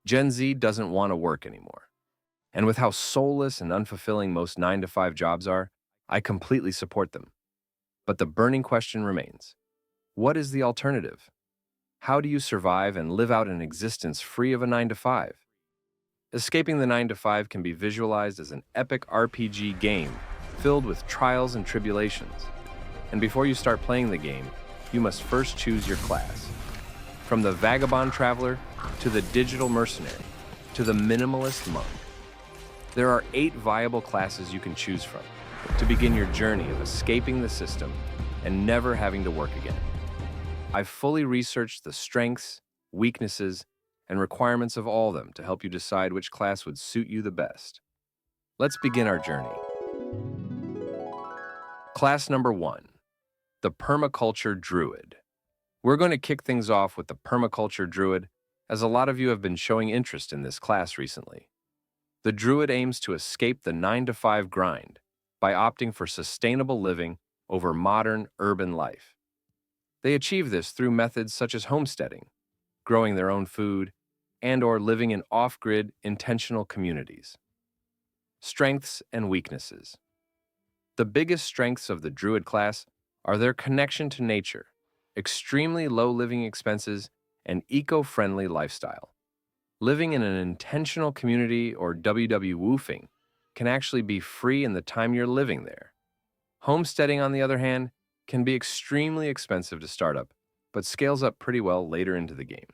Gen Z doesn't want to work anymore. And with how soulless and unfulfilling most 9-to-5 jobs are, I completely support them. But the burning question remains. What is the alternative? How do you survive and live out an existence free of a 9-to-5? Escaping the 9-to-5 can be visualized as an epic RPG game filled with trials and tribulations. And before you start playing the game, you must first choose your class. From the Vagabond Traveler to the Digital Mercenary to the Minimalist Monk, there are 8 viable classes you can choose from to begin your journey of escaping the system and never having to work again. I've fully researched the strengths, weaknesses, and requirements of all of them to help you decide which class would suit you the best. Let's begin our journey. Class number 1, the Permaculture Druid. We're going to kick things off with the Permaculture Druid, as a lot of you have been showing interest in this class recently. The Druid aims to escape the 9-to-5 grind by opting for sustainable living over modern urban life. They achieve this through methods such as homesteading, growing their own food, and/or living in off-grid, intentional communities. Strengths and weaknesses. The biggest strengths of the Druid class are their connection to nature, extremely low living expenses, and eco-friendly lifestyle. Living in an intentional community, or WW-woofing, can actually be free in the time you're living there. Homesteading, on the other hand, can be extremely expensive to start up, but scales up pretty well later into the game.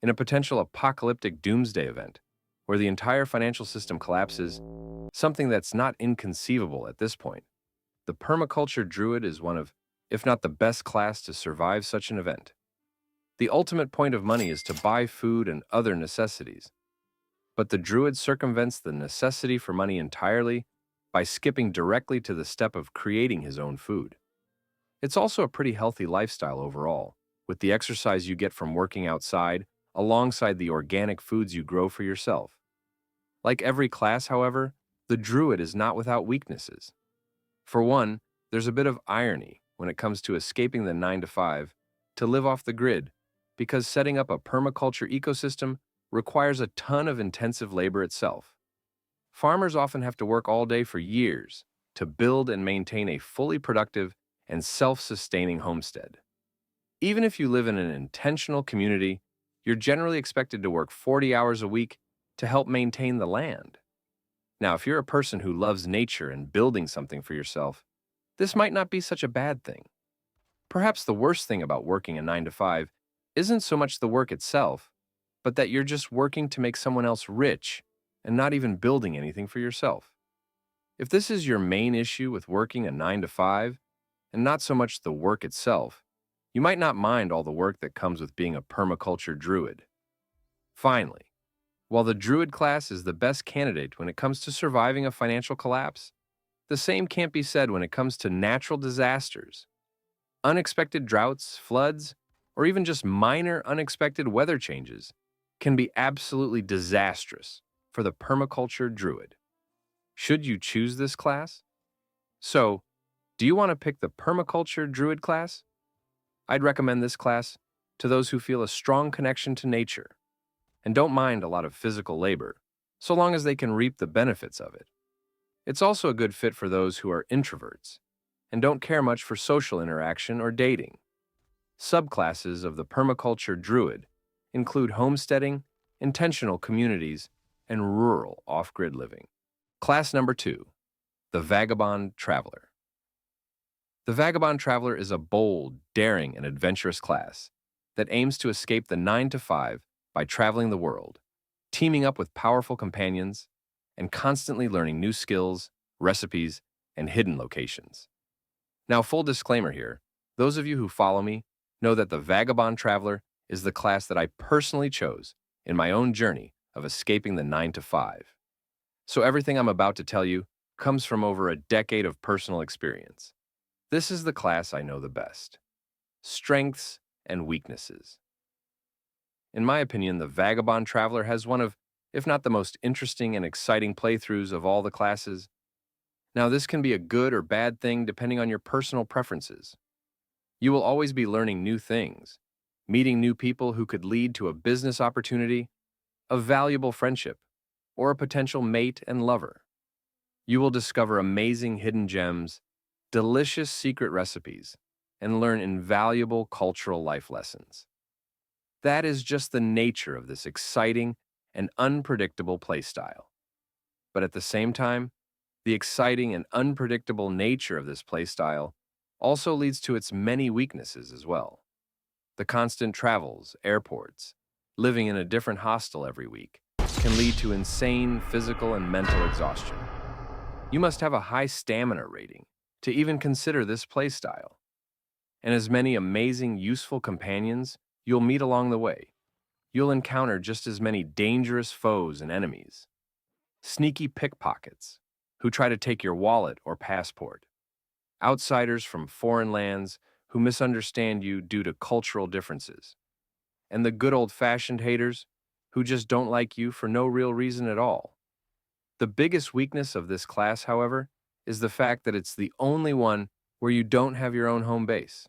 In a potential apocalyptic doomsday event, where the entire financial system collapses, something that's not inconceivable at this point, the Permaculture Druid is one of, if not the best class to survive such an event. The ultimate point of money is to buy food and other necessities, but the Druid circumvents the necessity for money entirely by skipping directly to the step of creating his own food. It's also a pretty healthy lifestyle overall, with the exercise you get from working outside alongside the organic foods you grow for yourself. Like every class, however, the Druid is not without weaknesses. For one, there's a bit of irony when it comes to escaping the 9-to-5 to live off the grid, because setting up a permaculture ecosystem requires a ton of intensive labor itself. Farmers often have to work all day for years to build and maintain a fully productive and self-sustaining homestead. Even if you live in an intentional community, you're generally expected to work 40 hours a week to help maintain the land. Now, if you're a person who loves nature and building something for yourself, this might not be such a bad thing. Perhaps the worst thing about working a 9-to-5 isn't so much the work itself, but that you're just working to make someone else rich and not even building anything for yourself. If this is your main issue with working a 9-to-5, and not so much the work itself, you might not mind all the work that comes with being a permaculture druid. Finally, while the druid class is the best candidate when it comes to surviving a financial collapse, the same can't be said when it comes to natural disasters. Unexpected droughts, floods, or even just minor unexpected weather changes can be absolutely disastrous for the permaculture druid. Should you choose this class? So, do you want to pick the permaculture druid class? I'd recommend this class to those who feel a strong connection to nature and don't mind a lot of physical labor, so long as they can reap the benefits of it. It's also a good fit for those who are introverts and don't care much for social interaction or dating. Subclasses of the permaculture druid include homesteading, intentional communities, and rural off-grid living. Class number 2, the Vagabond Traveler. The Vagabond Traveler is a bold, daring, and adventurous class that aims to escape the 9-to-5 by traveling the world, teaming up with powerful companions, and constantly learning new skills, recipes, and hidden locations. Now, full disclaimer here, those of you who follow me know that the Vagabond Traveler is the class that I personally chose in my own journey of escaping the 9-to-5. So everything I'm about to tell you comes from over a decade of personal experience. This is the class I know the best. Strengths and weaknesses. In my opinion, the Vagabond Traveler has one of, if not the most interesting and exciting playthroughs of all the classes. Now, this can be a good or bad thing depending on your personal preferences. You will always be learning new things, meeting new people who could lead to a business opportunity, a valuable friendship, or a potential mate and lover. You will discover amazing hidden gems, delicious secret recipes, and learn invaluable cultural life lessons. That is just the nature of this exciting and unpredictable playstyle. But at the same time, the exciting and unpredictable nature of this playstyle also leads to its many weaknesses as well. The constant travels, airports, living in a different hostel every week can lead to insane physical and mental exhaustion. You must have a high stamina rating to even consider this playstyle, and as many amazing, useful companions you'll meet along the way. You'll encounter just as many dangerous foes and enemies. Sneaky pickpockets who try to take your wallet or passport. Outsiders from foreign lands who misunderstand you due to cultural differences. And the good old-fashioned haters who just don't like you for no real reason at all. The biggest weakness of this class, however, is the fact that it's the only one where you don't have your own home base.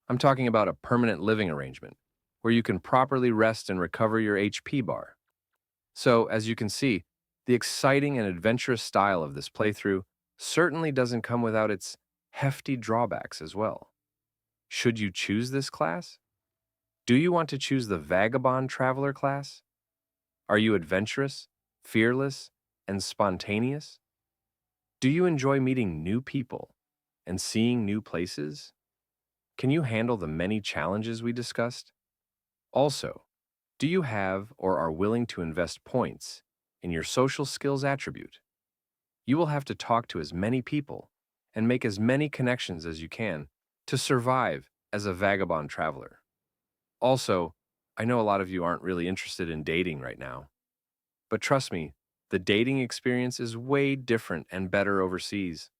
I'm talking about a permanent living arrangement, where you can properly rest and recover your HP bar. So, as you can see, the exciting and adventurous style of this playthrough certainly doesn't come without its hefty drawbacks as well. Should you choose this class? Do you want to choose the Vagabond Traveler class? Are you adventurous, fearless, and spontaneous? Do you enjoy meeting new people and seeing new places? Can you handle the many challenges we discussed? Also, do you have or are willing to invest points in your social skills attribute? You will have to talk to as many people and make as many connections as you can to survive as a vagabond traveler. Also, I know a lot of you aren't really interested in dating right now, but trust me, the dating experience is way different and better overseas.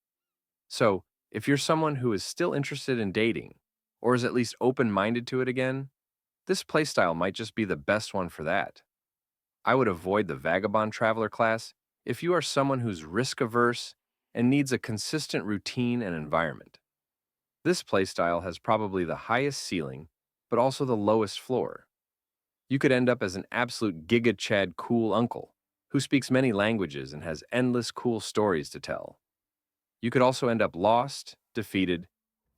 So, if you're someone who is still interested in dating, or is at least open-minded to it again, this playstyle might just be the best one for that. I would avoid the Vagabond Traveler class if you are someone who's risk-averse and needs a consistent routine and environment. This playstyle has probably the highest ceiling, but also the lowest floor. You could end up as an absolute giga-chad cool uncle who speaks many languages and has endless cool stories to tell. You could also end up lost, defeated,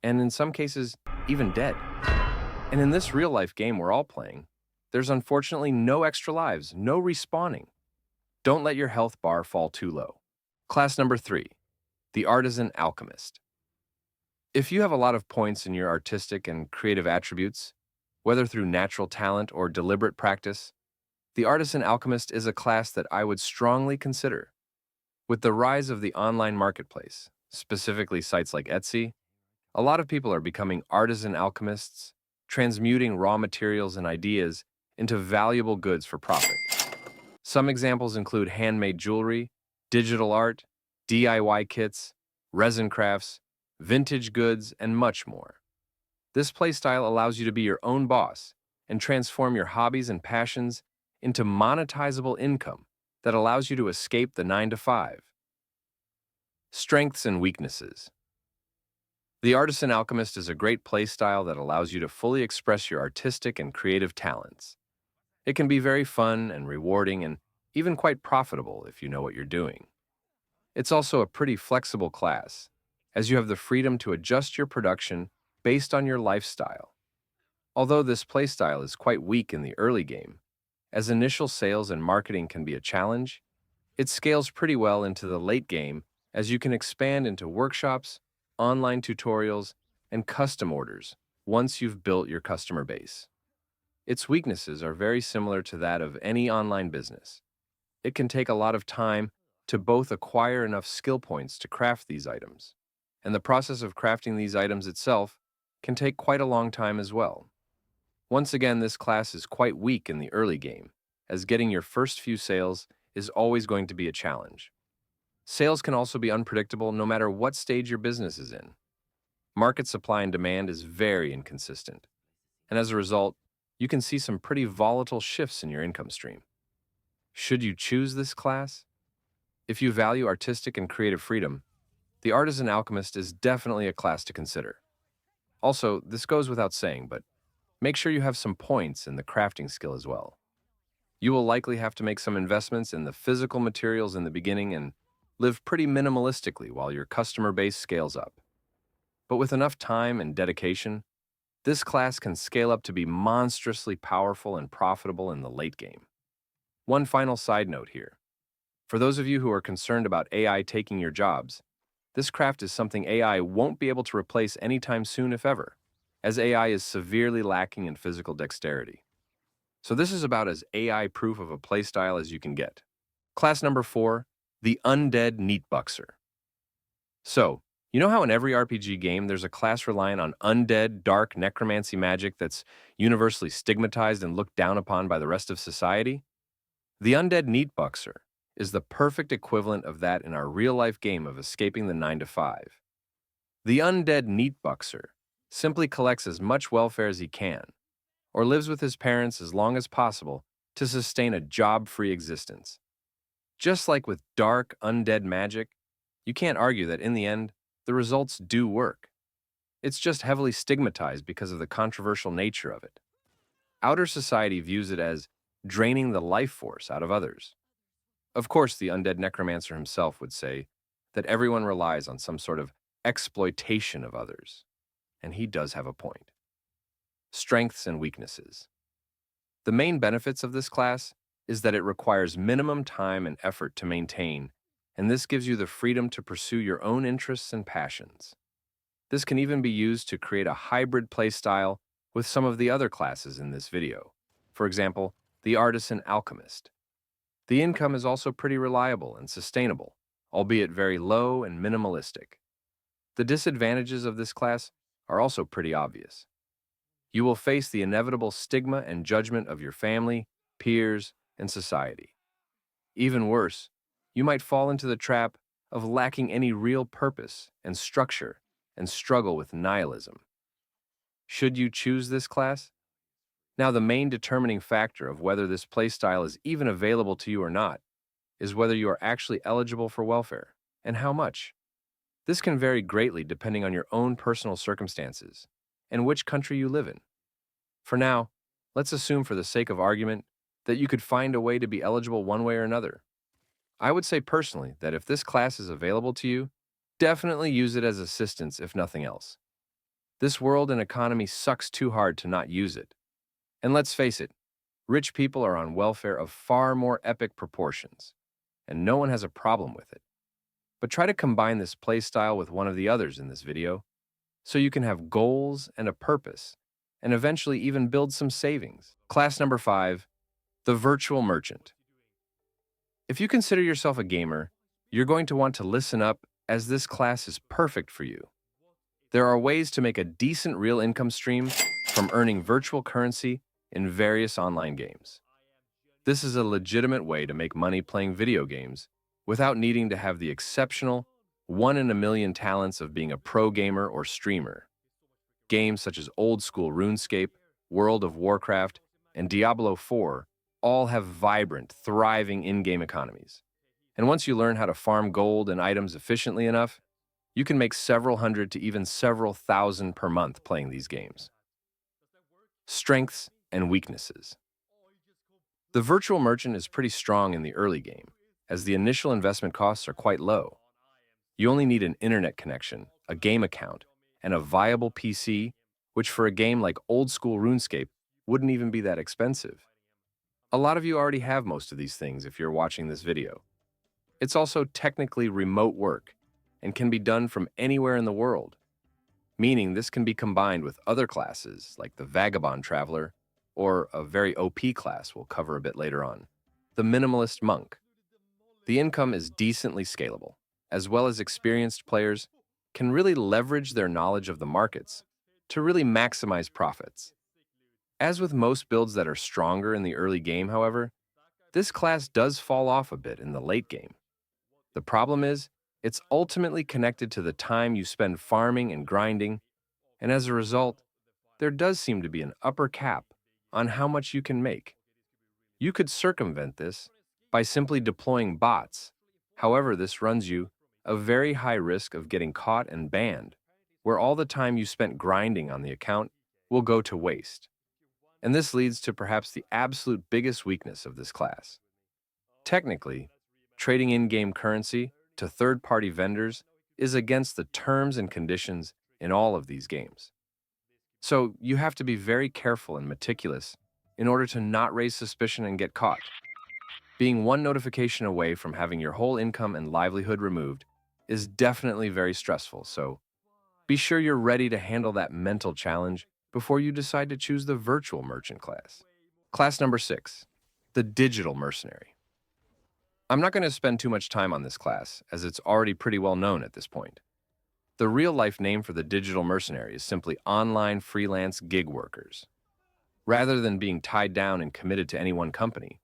and in some cases, even dead. And in this real-life game we're all playing, there's unfortunately no extra lives, no respawning. Don't let your health bar fall too low. Class number 3, the Artisan Alchemist. If you have a lot of points in your artistic and creative attributes, whether through natural talent or deliberate practice, the Artisan Alchemist is a class that I would strongly consider. With the rise of the online marketplace, specifically sites like Etsy, a lot of people are becoming artisan alchemists, transmuting raw materials and ideas into valuable goods for profit. Some examples include handmade jewelry, digital art, DIY kits, resin crafts, vintage goods, and much more. This playstyle allows you to be your own boss and transform your hobbies and passions into monetizable income that allows you to escape the 9-to-5. Strengths and weaknesses. The Artisan Alchemist is a great playstyle that allows you to fully express your artistic and creative talents. It can be very fun and rewarding and even quite profitable if you know what you're doing. It's also a pretty flexible class, as you have the freedom to adjust your production based on your lifestyle. Although this playstyle is quite weak in the early game, as initial sales and marketing can be a challenge, it scales pretty well into the late game as you can expand into workshops, online tutorials, and custom orders once you've built your customer base. Its weaknesses are very similar to that of any online business. It can take a lot of time to both acquire enough skill points to craft these items, and the process of crafting these items itself can take quite a long time as well. Once again, this class is quite weak in the early game, as getting your first few sales is always going to be a challenge. Sales can also be unpredictable no matter what stage your business is in. Market supply and demand is very inconsistent, and as a result, you can see some pretty volatile shifts in your income stream. Should you choose this class? If you value artistic and creative freedom, the Artisan Alchemist is definitely a class to consider. Also, this goes without saying, but make sure you have some points in the crafting skill as well. You will likely have to make some investments in the physical materials in the beginning and live pretty minimalistically while your customer base scales up. But with enough time and dedication, this class can scale up to be monstrously powerful and profitable in the late game. One final side note here. For those of you who are concerned about AI taking your jobs, this craft is something AI won't be able to replace anytime soon, if ever, as AI is severely lacking in physical dexterity. So this is about as AI-proof of a playstyle as you can get. Class number 4, the Undead NEETbuxxer. So, you know how in every RPG game there's a class relying on undead, dark necromancy magic that's universally stigmatized and looked down upon by the rest of society? The Undead NEETbuxxer is the perfect equivalent of that in our real-life game of escaping the 9-to-5. The Undead NEETbuxxer simply collects as much welfare as he can, or lives with his parents as long as possible to sustain a job-free existence. Just like with dark, undead magic, you can't argue that in the end, the results do work. It's just heavily stigmatized because of the controversial nature of it. Outer society views it as draining the life force out of others. Of course, the undead necromancer himself would say that everyone relies on some sort of exploitation of others, and he does have a point. Strengths and weaknesses. The main benefits of this class is that it requires minimum time and effort to maintain, and this gives you the freedom to pursue your own interests and passions. This can even be used to create a hybrid playstyle with some of the other classes in this video. For example, the Artisan Alchemist. The income is also pretty reliable and sustainable, albeit very low and minimalistic. The disadvantages of this class are also pretty obvious. You will face the inevitable stigma and judgment of your family, peers, and society. Even worse, you might fall into the trap of lacking any real purpose and structure and struggle with nihilism. Should you choose this class? Now, the main determining factor of whether this playstyle is even available to you or not is whether you are actually eligible for welfare, and how much. This can vary greatly depending on your own personal circumstances and which country you live in. For now, let's assume for the sake of argument that you could find a way to be eligible one way or another. I would say personally that if this class is available to you, definitely use it as assistance if nothing else. This world and economy sucks too hard to not use it. And let's face it, rich people are on welfare of far more epic proportions, and no one has a problem with it. But try to combine this playstyle with one of the others in this video, so you can have goals and a purpose, and eventually even build some savings. Class number 5, the Virtual Merchant. If you consider yourself a gamer, you're going to want to listen up as this class is perfect for you. There are ways to make a decent real income stream from earning virtual currency in various online games. This is a legitimate way to make money playing video games without needing to have the exceptional one-in-a-million talents of being a pro gamer or streamer. Games such as old-school RuneScape, World of Warcraft, and Diablo 4 all have vibrant, thriving in-game economies. And once you learn how to farm gold and items efficiently enough, you can make several hundred to even several thousand per month playing these games. Strengths and weaknesses. The virtual merchant is pretty strong in the early game, as the initial investment costs are quite low. You only need an internet connection, a game account, and a viable PC, which for a game like old-school RuneScape wouldn't even be that expensive. A lot of you already have most of these things if you're watching this video. It's also technically remote work and can be done from anywhere in the world, meaning this can be combined with other classes like the Vagabond Traveler or a very OP class we'll cover a bit later on, the Minimalist Monk. The income is decently scalable, as well as experienced players can really leverage their knowledge of the markets to really maximize profits. As with most builds that are stronger in the early game, however, this class does fall off a bit in the late game. The problem is, it's ultimately connected to the time you spend farming and grinding, and as a result, there does seem to be an upper cap on how much you can make. You could circumvent this by simply deploying bots. However, this runs you a very high risk of getting caught and banned, where all the time you spent grinding on the account will go to waste. And this leads to perhaps the absolute biggest weakness of this class. Technically, trading in-game currency to third-party vendors is against the terms and conditions in all of these games. So you have to be very careful and meticulous in order to not raise suspicion and get caught. Being one notification away from having your whole income and livelihood removed is definitely very stressful, so be sure you're ready to handle that mental challenge before you decide to choose the virtual merchant class. Class number 6, the Digital Mercenary. I'm not going to spend too much time on this class, as it's already pretty well known at this point. The real-life name for the Digital Mercenary is simply online freelance gig workers. Rather than being tied down and committed to any one company,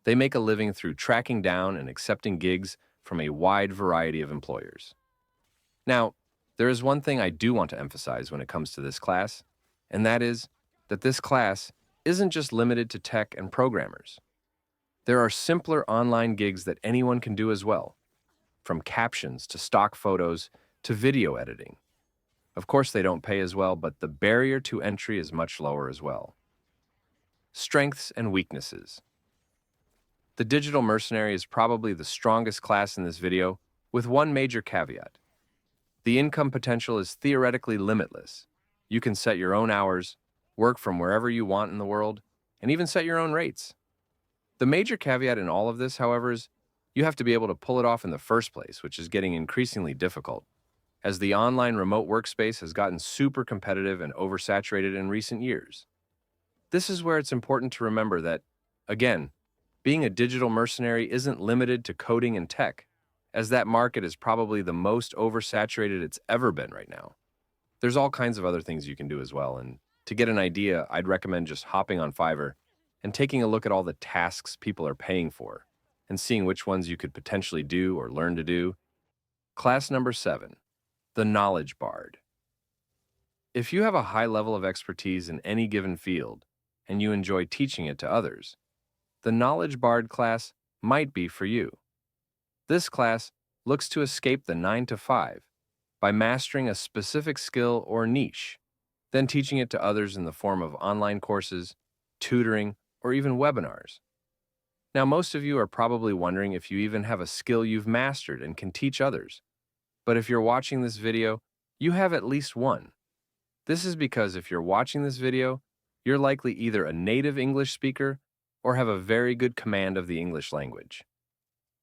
they make a living through tracking down and accepting gigs from a wide variety of employers. Now, there is one thing I do want to emphasize when it comes to this class, and that is that this class isn't just limited to tech and programmers. There are simpler online gigs that anyone can do as well, from captions to stock photos to video editing. Of course, they don't pay as well, but the barrier to entry is much lower as well. Strengths and weaknesses. The Digital Mercenary is probably the strongest class in this video, with one major caveat. The income potential is theoretically limitless. You can set your own hours, work from wherever you want in the world, and even set your own rates. The major caveat in all of this, however, is you have to be able to pull it off in the first place, which is getting increasingly difficult, as the online remote workspace has gotten super competitive and oversaturated in recent years. This is where it's important to remember that, again, being a digital mercenary isn't limited to coding and tech, as that market is probably the most oversaturated it's ever been right now. There's all kinds of other things you can do as well, and to get an idea, I'd recommend just hopping on Fiverr and taking a look at all the tasks people are paying for, and seeing which ones you could potentially do or learn to do. Class number 7, the Knowlege Bard. If you have a high level of expertise in any given field, and you enjoy teaching it to others, the Knowlege Bard class might be for you. This class looks to escape the 9 to 5 by mastering a specific skill or niche, then teaching it to others in the form of online courses, tutoring, or even webinars. Now, most of you are probably wondering if you even have a skill you've mastered and can teach others. But if you're watching this video, you have at least one. This is because if you're watching this video, you're likely either a native English speaker or have a very good command of the English language.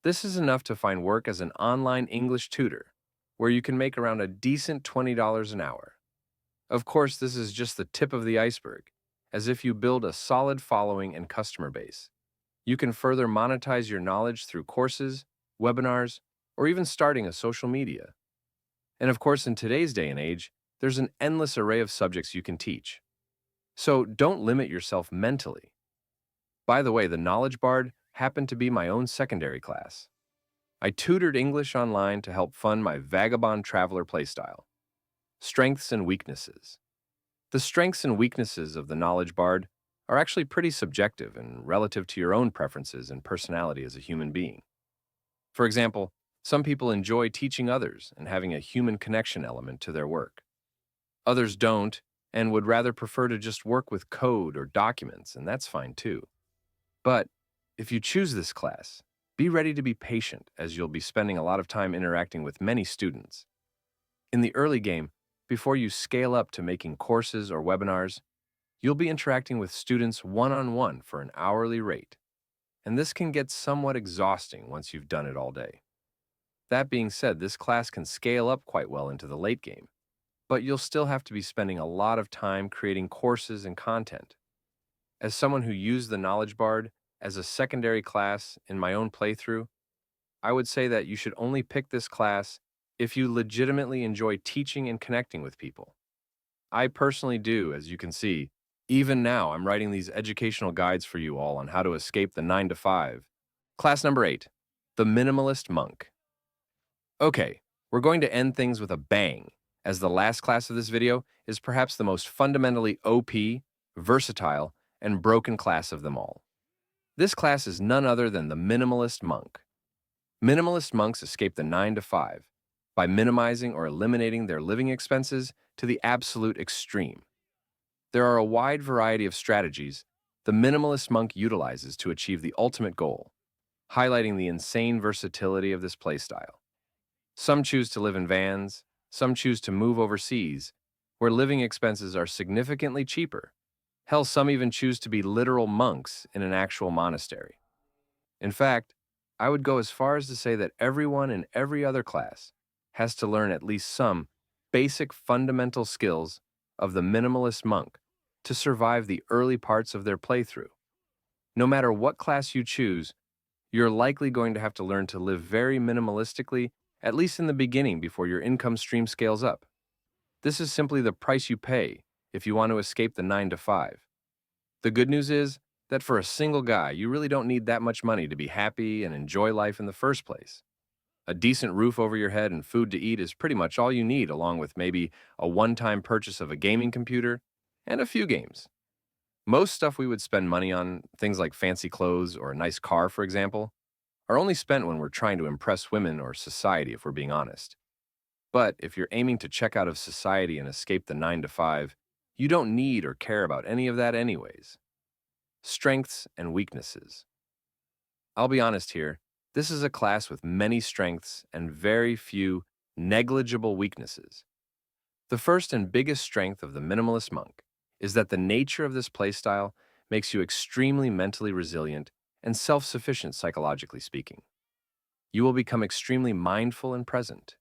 This is enough to find work as an online English tutor, where you can make around a decent $20 an hour. Of course, this is just the tip of the iceberg, as if you build a solid following and customer base, you can further monetize your knowledge through courses, webinars, or even starting a social media. And of course, in today's day and age, there's an endless array of subjects you can teach. So don't limit yourself mentally. By the way, the Knowlege Bard happened to be my own secondary class. I tutored English online to help fund my Vagabond Traveler playstyle. Strengths and weaknesses. The strengths and weaknesses of the Knowlege Bard are actually pretty subjective and relative to your own preferences and personality as a human being. For example, some people enjoy teaching others and having a human connection element to their work. Others don't and would rather prefer to just work with code or documents, and that's fine too. But if you choose this class, be ready to be patient, as you'll be spending a lot of time interacting with many students. In the early game, before you scale up to making courses or webinars, you'll be interacting with students one-on-one for an hourly rate, and this can get somewhat exhausting once you've done it all day. That being said, this class can scale up quite well into the late game, but you'll still have to be spending a lot of time creating courses and content. As someone who used the Knowlege Bard as a secondary class in my own playthrough, I would say that you should only pick this class if you legitimately enjoy teaching and connecting with people. I personally do, as you can see. Even now, I'm writing these educational guides for you all on how to escape the 9 to 5. Class number 8, the Minimalist Monk. Okay, we're going to end things with a bang, as the last class of this video is perhaps the most fundamentally OP, versatile, and broken class of them all. This class is none other than the Minimalist Monk. Minimalist monks escape the 9 to 5 by minimizing or eliminating their living expenses to the absolute extreme. There are a wide variety of strategies the Minimalist Monk utilizes to achieve the ultimate goal, highlighting the insane versatility of this playstyle. Some choose to live in vans, some choose to move overseas, where living expenses are significantly cheaper. Hell, some even choose to be literal monks in an actual monastery. In fact, I would go as far as to say that everyone in every other class has to learn at least some basic fundamental skills of the Minimalist Monk to survive the early parts of their playthrough. No matter what class you choose, you're likely going to have to learn to live very minimalistically, at least in the beginning before your income stream scales up. This is simply the price you pay if you want to escape the 9 to 5. The good news is that for a single guy, you really don't need that much money to be happy and enjoy life in the first place. A decent roof over your head and food to eat is pretty much all you need, along with maybe a one-time purchase of a gaming computer and a few games. Most stuff we would spend money on, things like fancy clothes or a nice car, for example, are only spent when we're trying to impress women or society, if we're being honest. But if you're aiming to check out of society and escape the 9 to 5, you don't need or care about any of that anyways. Strengths and weaknesses. I'll be honest here, this is a class with many strengths and very few negligible weaknesses. The first and biggest strength of the Minimalist Monk is that the nature of this playstyle makes you extremely mentally resilient and self-sufficient psychologically speaking. You will become extremely mindful and present.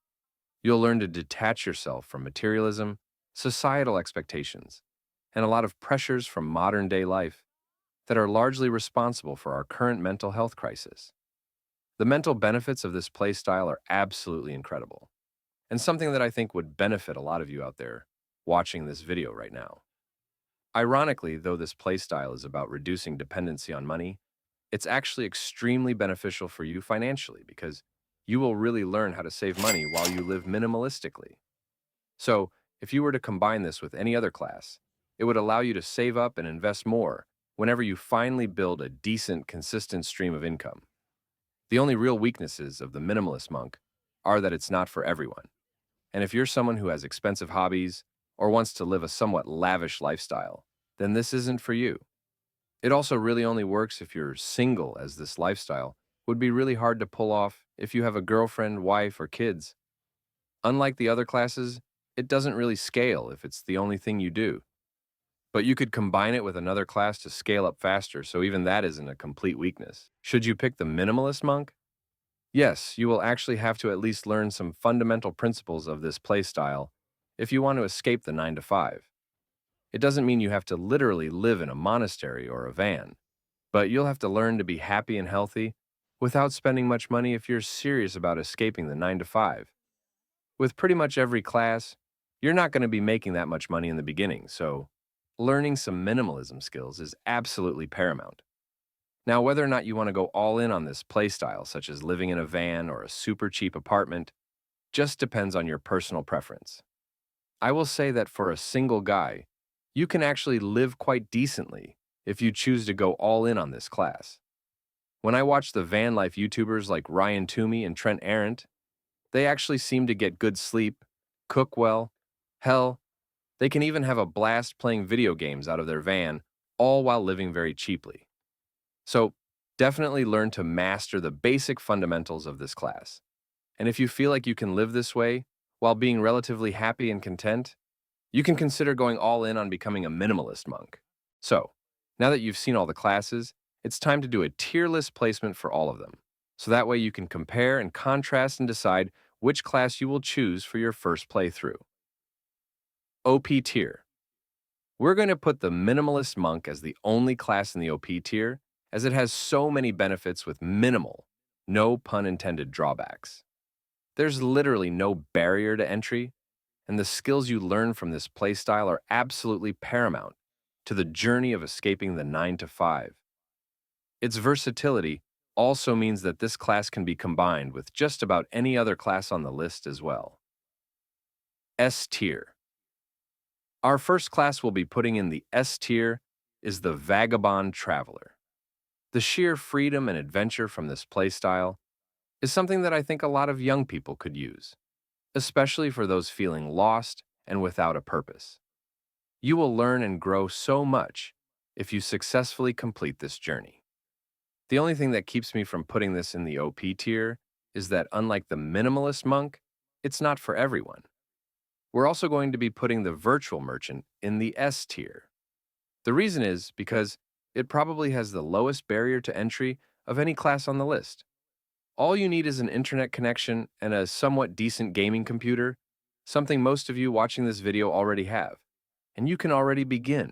You'll learn to detach yourself from materialism, societal expectations, and a lot of pressures from modern-day life that are largely responsible for our current mental health crisis. The mental benefits of this playstyle are absolutely incredible, and something that I think would benefit a lot of you out there watching this video right now. Ironically, though this playstyle is about reducing dependency on money, it's actually extremely beneficial for you financially because you will really learn how to save money while you live minimalistically. So, if you were to combine this with any other class, it would allow you to save up and invest more whenever you finally build a decent, consistent stream of income. The only real weaknesses of the Minimalist Monk are that it's not for everyone. And if you're someone who has expensive hobbies or wants to live a somewhat lavish lifestyle, then this isn't for you. It also really only works if you're single, as this lifestyle would be really hard to pull off if you have a girlfriend, wife, or kids. Unlike the other classes, it doesn't really scale if it's the only thing you do. But you could combine it with another class to scale up faster, so even that isn't a complete weakness. Should you pick the Minimalist Monk? Yes, you will actually have to at least learn some fundamental principles of this playstyle if you want to escape the 9 to 5. It doesn't mean you have to literally live in a monastery or a van, but you'll have to learn to be happy and healthy without spending much money if you're serious about escaping the 9 to 5. With pretty much every class, you're not going to be making that much money in the beginning, so learning some minimalism skills is absolutely paramount. Now, whether or not you want to go all in on this playstyle, such as living in a van or a super cheap apartment, just depends on your personal preference. I will say that for a single guy, you can actually live quite decently if you choose to go all in on this class. When I watch the van life YouTubers like Ryan Toomey and Trent Arendt, they actually seem to get good sleep, cook well, hell, they can even have a blast playing video games out of their van, all while living very cheaply. So, definitely learn to master the basic fundamentals of this class. And if you feel like you can live this way while being relatively happy and content, you can consider going all in on becoming a minimalist monk. So, now that you've seen all the classes, it's time to do a tier list placement for all of them. So that way you can compare and contrast and decide which class you will choose for your first playthrough. OP tier. We're going to put the Minimalist Monk as the only class in the OP tier, as it has so many benefits with minimal, no pun intended, drawbacks. There's literally no barrier to entry, and the skills you learn from this playstyle are absolutely paramount to the journey of escaping the 9 to 5. Its versatility also means that this class can be combined with just about any other class on the list as well. S tier. Our first class we'll be putting in the S tier is the Vagabond Traveler. The sheer freedom and adventure from this playstyle is something that I think a lot of young people could use, especially for those feeling lost and without a purpose. You will learn and grow so much if you successfully complete this journey. The only thing that keeps me from putting this in the OP tier is that unlike the Minimalist Monk, it's not for everyone. We're also going to be putting the Virtual Merchant in the S tier. The reason is because it probably has the lowest barrier to entry of any class on the list. All you need is an internet connection and a somewhat decent gaming computer, something most of you watching this video already have, and you can already begin.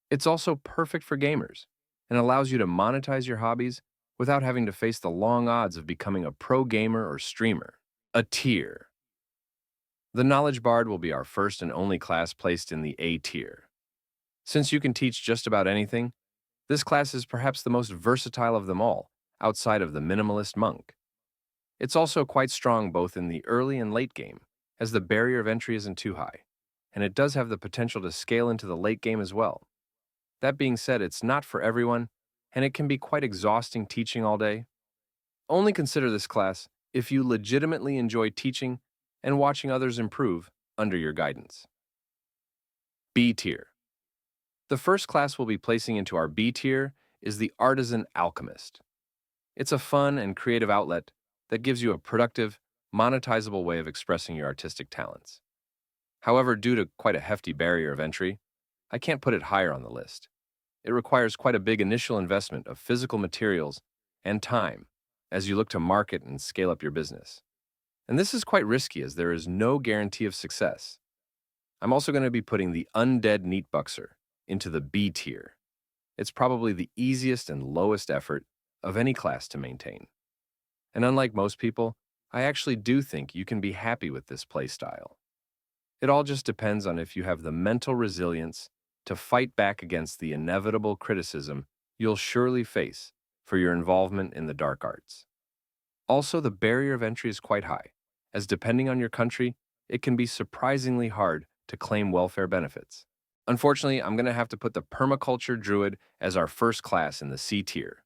It's also perfect for gamers and allows you to monetize your hobbies without having to face the long odds of becoming a pro gamer or streamer. A tier. The Knowlege Bard will be our first and only class placed in the A tier. Since you can teach just about anything, this class is perhaps the most versatile of them all, outside of the Minimalist Monk. It's also quite strong both in the early and late game, as the barrier of entry isn't too high, and it does have the potential to scale into the late game as well. That being said, it's not for everyone, and it can be quite exhausting teaching all day. Only consider this class if you legitimately enjoy teaching and watching others improve under your guidance. B tier. The first class we'll be placing into our B tier is the Artisan Alchemist. It's a fun and creative outlet that gives you a productive, monetizable way of expressing your artistic talents. However, due to quite a hefty barrier of entry, I can't put it higher on the list. It requires quite a big initial investment of physical materials and time as you look to market and scale up your business. And this is quite risky as there is no guarantee of success. I'm also going to be putting the Undead NEETbuxxer into the B tier. It's probably the easiest and lowest effort of any class to maintain. And unlike most people, I actually do think you can be happy with this playstyle. It all just depends on if you have the mental resilience to fight back against the inevitable criticism you'll surely face for your involvement in the dark arts. Also, the barrier of entry is quite high, as depending on your country, it can be surprisingly hard to claim welfare benefits. Unfortunately, I'm going to have to put the Permaculture Druid as our first class in the C tier.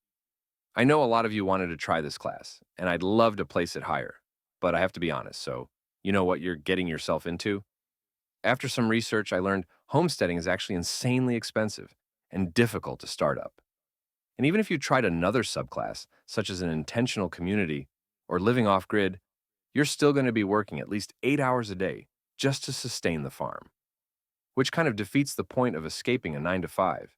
I know a lot of you wanted to try this class, and I'd love to place it higher, but I have to be honest, so you know what you're getting yourself into? After some research, I learned homesteading is actually insanely expensive and difficult to start up. And even if you tried another subclass, such as an intentional community or living off-grid, you're still going to be working at least 8 hours a day just to sustain the farm, which kind of defeats the point of escaping a 9-to-5.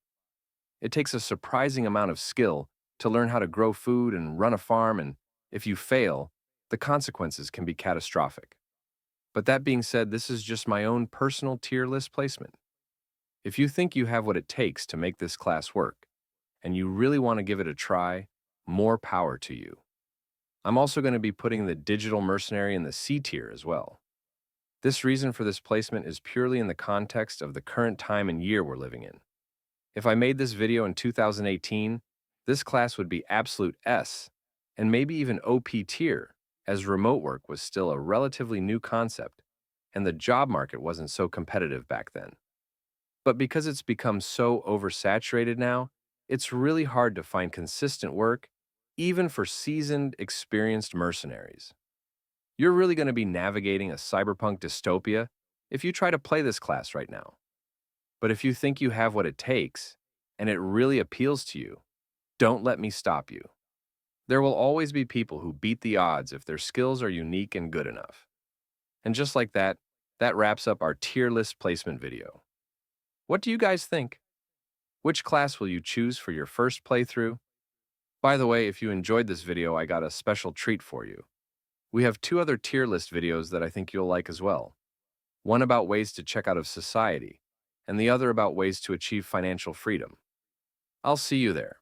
It takes a surprising amount of skill to learn how to grow food and run a farm, and if you fail, the consequences can be catastrophic. But that being said, this is just my own personal tier list placement. If you think you have what it takes to make this class work, and you really want to give it a try, more power to you. I'm also going to be putting the Digital Mercenary in the C tier as well. This reason for this placement is purely in the context of the current time and year we're living in. If I made this video in 2018, this class would be absolute S, and maybe even OP tier, as remote work was still a relatively new concept, and the job market wasn't so competitive back then. But because it's become so oversaturated now, it's really hard to find consistent work, even for seasoned, experienced mercenaries. You're really going to be navigating a cyberpunk dystopia if you try to play this class right now. But if you think you have what it takes, and it really appeals to you, don't let me stop you. There will always be people who beat the odds if their skills are unique and good enough. And just like that, that wraps up our tier list placement video. What do you guys think? Which class will you choose for your first playthrough? By the way, if you enjoyed this video, I got a special treat for you. We have 2 other tier list videos that I think you'll like as well. One about ways to check out of society, and the other about ways to achieve financial freedom. I'll see you there.